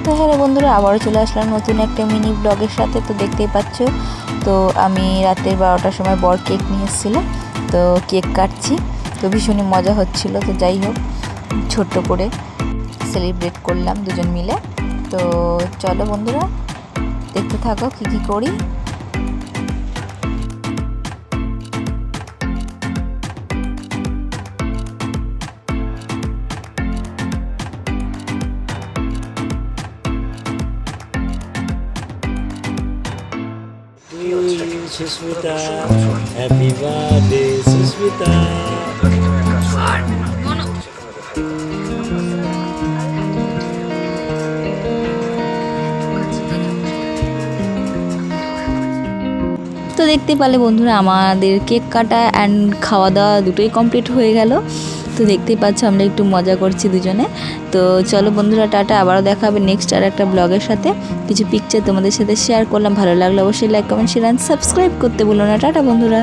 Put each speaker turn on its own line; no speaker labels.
তো হ্যাঁ বন্ধুরা, আবারও চলে আসলাম নতুন একটা মিনি ব্লগের সাথে। তো দেখতেই পাচ্ছ, তো আমি রাতের 12টার সময় বর কেক নিয়ে এসেছিল, তো কেক কাটছি। তো ভীষণই মজা হচ্ছিল। তো যাই হোক, ছোট্ট করে সেলিব্রেট করলাম দুজন মিলে। তো চলো বন্ধুরা, দেখতে থাকো কী কী করি।
Susmita, happy birthday, Susmita.
তো দেখতে পেলে বন্ধুরা, আমাদের কেক কাটা অ্যান্ড খাওয়া দাওয়া দুটোই কমপ্লিট হয়ে গেল। তো দেখতেই পাচ্ছ, আমরা একটু মজা করছি দুজনে। তো চলো বন্ধুরা, টাটা, আবারও দেখা হবে নেক্সট আর একটা ব্লগের সাথে। কিছু পিকচার তোমাদের সাথে শেয়ার করলাম, ভালো লাগলো অবশ্যই like, comment, share and subscribe করতে ভুলো না। টাটা বন্ধুরা।